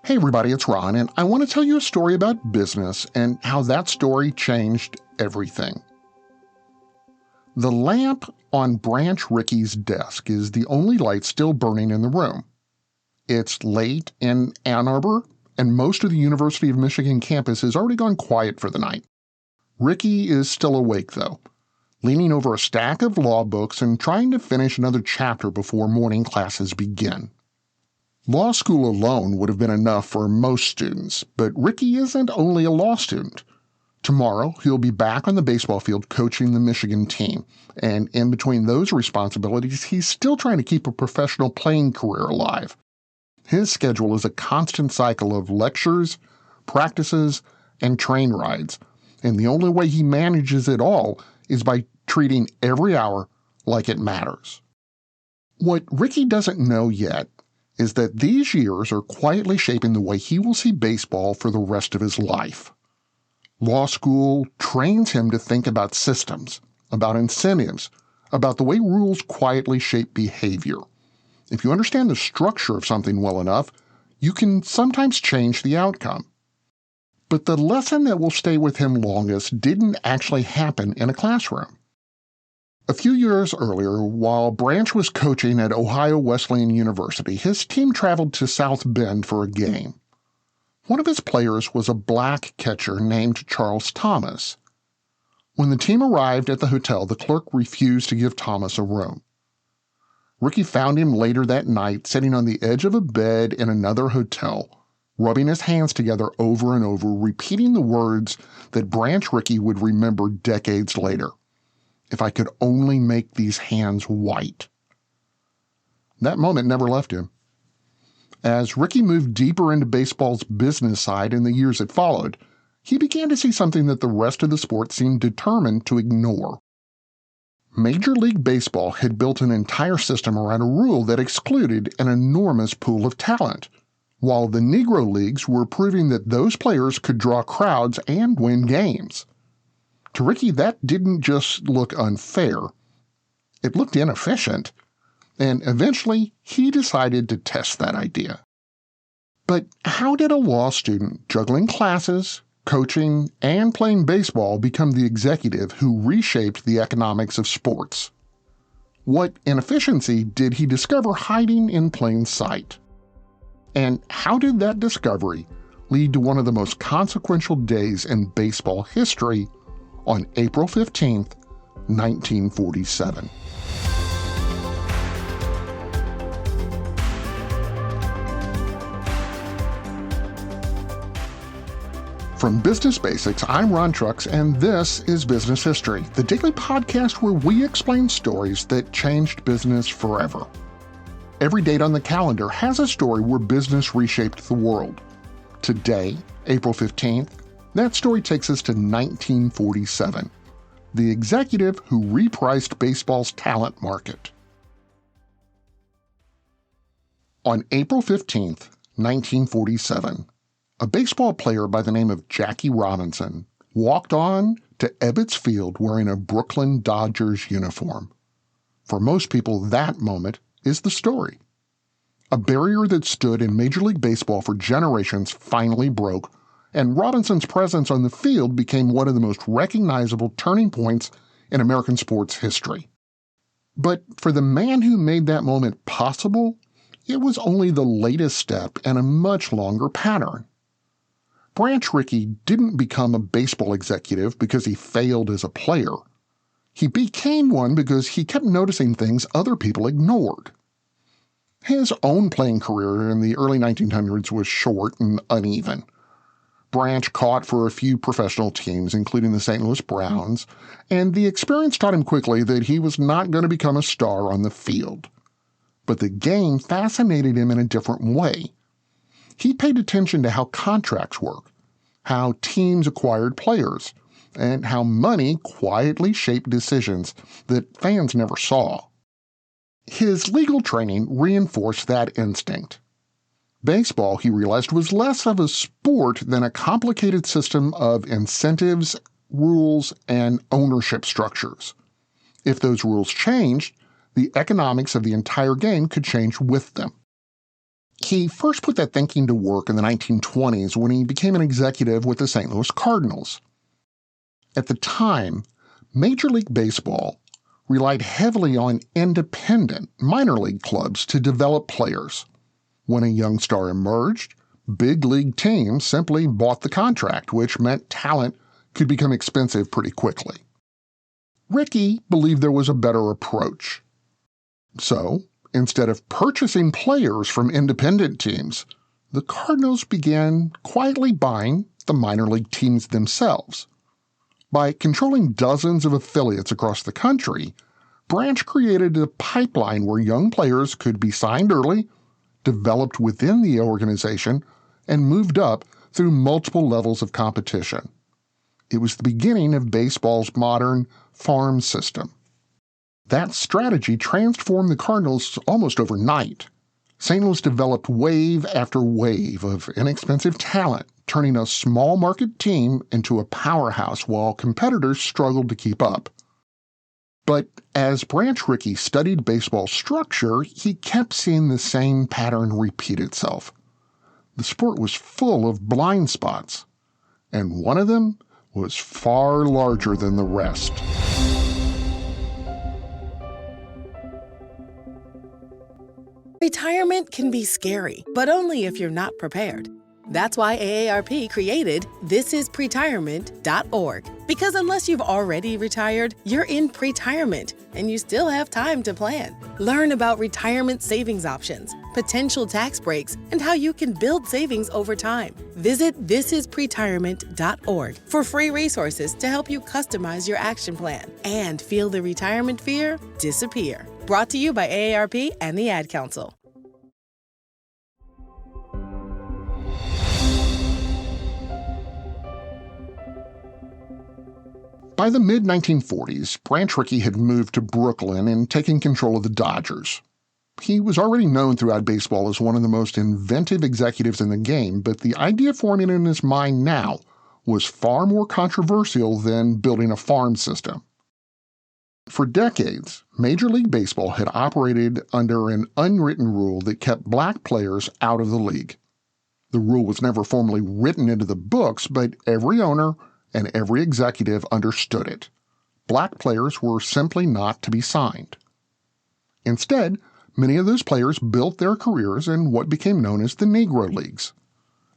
Hey everybody, it's Ron, and I want to tell you a story about business and how that story changed everything. The lamp on Branch Rickey's desk is the only light still burning in the room. It's late in Ann Arbor, and most of the University of Michigan campus has already gone quiet for the night. Rickey is still awake, though, leaning over a stack of law books and trying to finish another chapter before morning classes begin. Law school alone would have been enough for most students, but Rickey isn't only a law student. Tomorrow, he'll be back on the baseball field coaching the Michigan team, and in between those responsibilities, he's still trying to keep a professional playing career alive. His schedule is a constant cycle of lectures, practices, and train rides, and the only way he manages it all is by treating every hour like it matters. What Rickey doesn't know yet is that these years are quietly shaping the way he will see baseball for the rest of his life. Law school trains him to think about systems, about incentives, about the way rules quietly shape behavior. If you understand the structure of something well enough, you can sometimes change the outcome. But the lesson that will stay with him longest didn't actually happen in a classroom. A few years earlier, while Branch was coaching at Ohio Wesleyan University, his team traveled to South Bend for a game. One of his players was a black catcher named Charles Thomas. When the team arrived at the hotel, the clerk refused to give Thomas a room. Rickey found him later that night sitting on the edge of a bed in another hotel, rubbing his hands together over and over, repeating the words that Branch Rickey would remember decades later. If I could only make these hands white. That moment never left him. As Rickey moved deeper into baseball's business side in the years that followed, he began to see something that the rest of the sport seemed determined to ignore. Major League Baseball had built an entire system around a rule that excluded an enormous pool of talent, while the Negro Leagues were proving that those players could draw crowds and win games. To Rickey, that didn't just look unfair. It looked inefficient. And eventually, he decided to test that idea. But how did a law student juggling classes, coaching, and playing baseball become the executive who reshaped the economics of sports? What inefficiency did he discover hiding in plain sight? And how did that discovery lead to one of the most consequential days in baseball history on April 15th, 1947. From Business Basics, I'm Ron Trucks, and this is Business History, the daily podcast where we explain stories that changed business forever. Every date on the calendar has a story where business reshaped the world. Today, April 15th, that story takes us to 1947, the executive who repriced baseball's talent market. On April 15th, 1947, a baseball player by the name of Jackie Robinson walked on to Ebbets Field wearing a Brooklyn Dodgers uniform. For most people, that moment is the story. A barrier that stood in Major League Baseball for generations finally broke, and Robinson's presence on the field became one of the most recognizable turning points in American sports history. But for the man who made that moment possible, it was only the latest step in a much longer pattern. Branch Rickey didn't become a baseball executive because he failed as a player. He became one because he kept noticing things other people ignored. His own playing career in the early 1900s was short and uneven. Branch caught for a few professional teams, including the St. Louis Browns, and the experience taught him quickly that he was not going to become a star on the field. But the game fascinated him in a different way. He paid attention to how contracts work, how teams acquired players, and how money quietly shaped decisions that fans never saw. His legal training reinforced that instinct. Baseball, he realized, was less of a sport than a complicated system of incentives, rules, and ownership structures. If those rules changed, the economics of the entire game could change with them. He first put that thinking to work in the 1920s when he became an executive with the St. Louis Cardinals. At the time, Major League Baseball relied heavily on independent minor league clubs to develop players. When a young star emerged, big league teams simply bought the contract, which meant talent could become expensive pretty quickly. Rickey believed there was a better approach. So, instead of purchasing players from independent teams, the Cardinals began quietly buying the minor league teams themselves. By controlling dozens of affiliates across the country, Branch created a pipeline where young players could be signed early, developed within the organization, and moved up through multiple levels of competition. It was the beginning of baseball's modern farm system. That strategy transformed the Cardinals almost overnight. St. Louis developed wave after wave of inexpensive talent, turning a small market team into a powerhouse while competitors struggled to keep up. But as Branch Rickey studied baseball structure, he kept seeing the same pattern repeat itself. The sport was full of blind spots, and one of them was far larger than the rest. Retirement can be scary, but only if you're not prepared. That's why AARP created thisispretirement.org. Because unless you've already retired, you're in pretirement, and you still have time to plan. Learn about retirement savings options, potential tax breaks, and how you can build savings over time. Visit thisispretirement.org for free resources to help you customize your action plan and feel the retirement fear disappear. Brought to you by AARP and the Ad Council. By the mid-1940s, Branch Rickey had moved to Brooklyn and taken control of the Dodgers. He was already known throughout baseball as one of the most inventive executives in the game, but the idea forming in his mind now was far more controversial than building a farm system. For decades, Major League Baseball had operated under an unwritten rule that kept black players out of the league. The rule was never formally written into the books, but every owner and every executive understood it. Black players were simply not to be signed. Instead, many of those players built their careers in what became known as the Negro Leagues.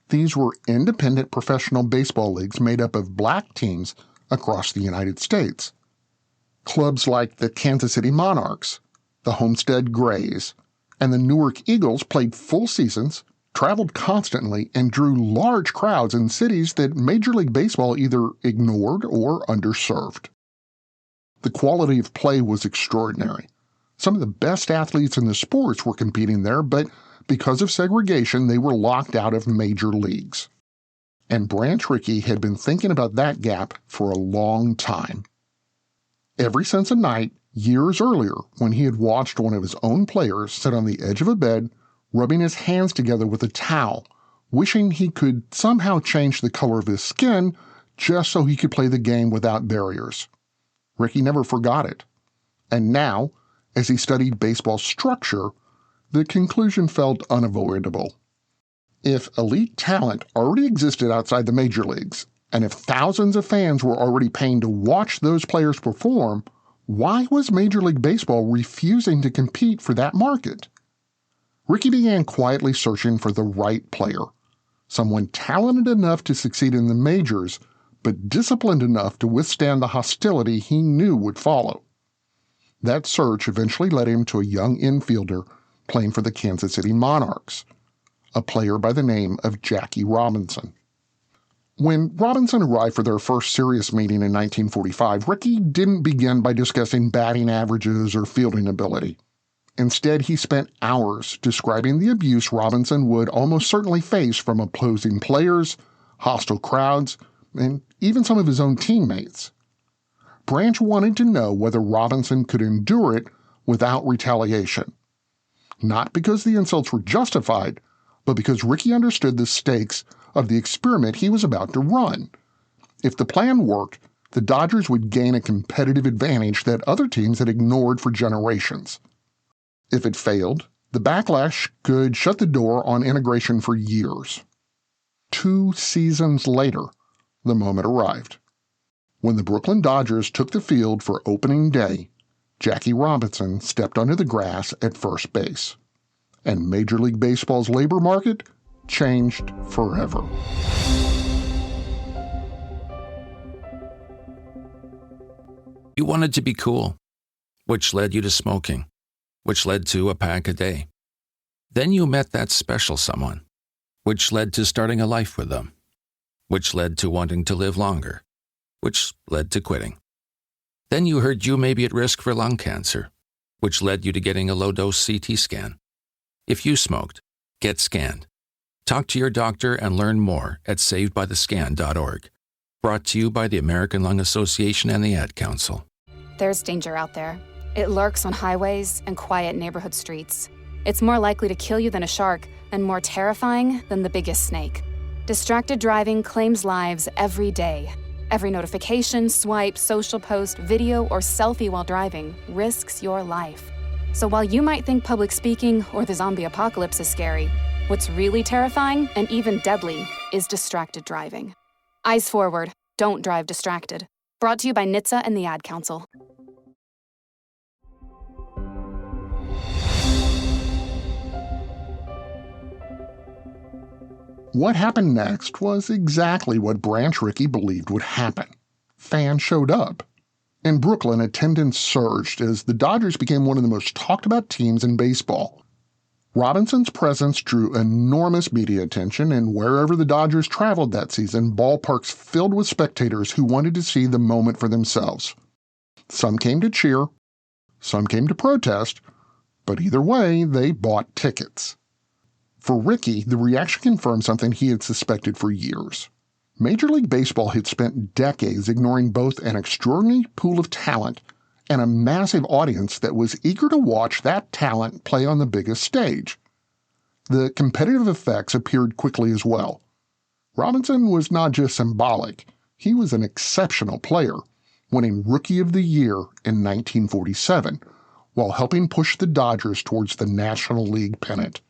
These were independent professional baseball leagues made up of black teams across the United States. Clubs like the Kansas City Monarchs, the Homestead Grays, and the Newark Eagles played full seasons, traveled constantly, and drew large crowds in cities that Major League Baseball either ignored or underserved. The quality of play was extraordinary. Some of the best athletes in the sports were competing there, but because of segregation, they were locked out of major leagues. And Branch Rickey had been thinking about that gap for a long time. Ever since a night, years earlier, when he had watched one of his own players sit on the edge of a bed, rubbing his hands together with a towel, wishing he could somehow change the color of his skin just so he could play the game without barriers. Rickey never forgot it. And now, as he studied baseball structure, the conclusion felt unavoidable. If elite talent already existed outside the major leagues, and if thousands of fans were already paying to watch those players perform, why was Major League Baseball refusing to compete for that market? Rickey began quietly searching for the right player, someone talented enough to succeed in the majors, but disciplined enough to withstand the hostility he knew would follow. That search eventually led him to a young infielder playing for the Kansas City Monarchs, a player by the name of Jackie Robinson. When Robinson arrived for their first serious meeting in 1945, Rickey didn't begin by discussing batting averages or fielding ability. Instead, he spent hours describing the abuse Robinson would almost certainly face from opposing players, hostile crowds, and even some of his own teammates. Branch wanted to know whether Robinson could endure it without retaliation. Not because the insults were justified, but because Rickey understood the stakes of the experiment he was about to run. If the plan worked, the Dodgers would gain a competitive advantage that other teams had ignored for generations. If it failed, The backlash could shut the door on integration for years. 2 seasons later, the moment arrived. When the Brooklyn Dodgers took the field for opening day, Jackie Robinson stepped onto the grass at first base. And Major League Baseball's labor market changed forever. You wanted to be cool, which led you to smoking, which led to a pack a day. Then you met that special someone, which led to starting a life with them, which led to wanting to live longer, which led to quitting. Then you heard you may be at risk for lung cancer, which led you to getting a low-dose CT scan. If you smoked, get scanned. Talk to your doctor and learn more at savedbythescan.org. Brought to you by the American Lung Association and the Ad Council. There's danger out there. It lurks on highways and quiet neighborhood streets. It's more likely to kill you than a shark and more terrifying than the biggest snake. Distracted driving claims lives every day. Every notification, swipe, social post, video, or selfie while driving risks your life. So while you might think public speaking or the zombie apocalypse is scary, what's really terrifying and even deadly is distracted driving. Eyes forward, don't drive distracted. Brought to you by NHTSA and the Ad Council. What happened next was exactly what Branch Rickey believed would happen. Fans showed up. In Brooklyn, attendance surged as the Dodgers became one of the most talked about teams in baseball. Robinson's presence drew enormous media attention, and wherever the Dodgers traveled that season, ballparks filled with spectators who wanted to see the moment for themselves. Some came to cheer, some came to protest, but either way, they bought tickets. For Rickey, the reaction confirmed something he had suspected for years. Major League Baseball had spent decades ignoring both an extraordinary pool of talent and a massive audience that was eager to watch that talent play on the biggest stage. The competitive effects appeared quickly as well. Robinson was not just symbolic, he was an exceptional player, winning Rookie of the Year in 1947, while helping push the Dodgers towards the National League pennant.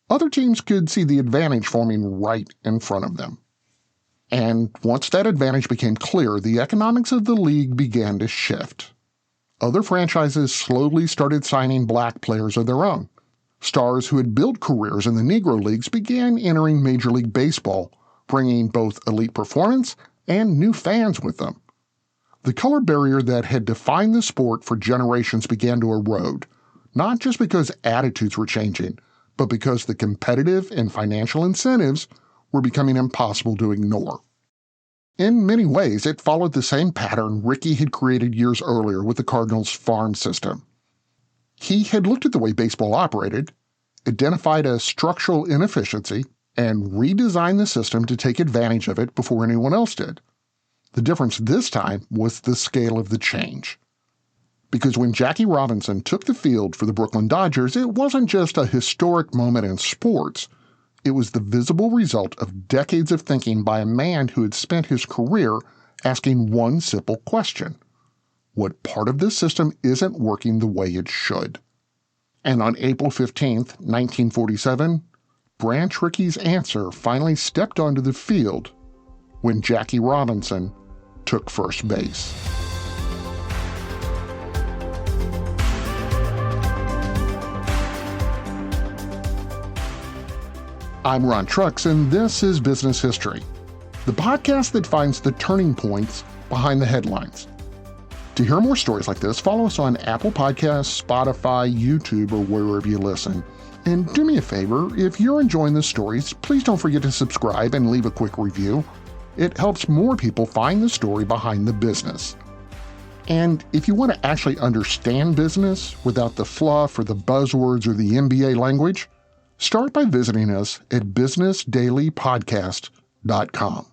Other teams could see the advantage forming right in front of them. And once that advantage became clear, the economics of the league began to shift. Other franchises slowly started signing black players of their own. Stars who had built careers in the Negro Leagues began entering Major League Baseball, bringing both elite performance and new fans with them. The color barrier that had defined the sport for generations began to erode, not just because attitudes were changing, but because the competitive and financial incentives were becoming impossible to ignore. In many ways, it followed the same pattern Rickey had created years earlier with the Cardinals' farm system. He had looked at the way baseball operated, identified a structural inefficiency, and redesigned the system to take advantage of it before anyone else did. The difference this time was the scale of the change. Because when Jackie Robinson took the field for the Brooklyn Dodgers, it wasn't just a historic moment in sports. It was the visible result of decades of thinking by a man who had spent his career asking one simple question. What part of this system isn't working the way it should? And on April 15, 1947, Branch Rickey's answer finally stepped onto the field when Jackie Robinson took first base. I'm Ron Trucks, and this is Business History, the podcast that finds the turning points behind the headlines. To hear more stories like this, follow us on Apple Podcasts, Spotify, YouTube, or wherever you listen. And do me a favor, if you're enjoying the stories, please don't forget to subscribe and leave a quick review. It helps more people find the story behind the business. And if you want to actually understand business without the fluff or the buzzwords or the MBA language, start by visiting us at businessdailypodcast.com.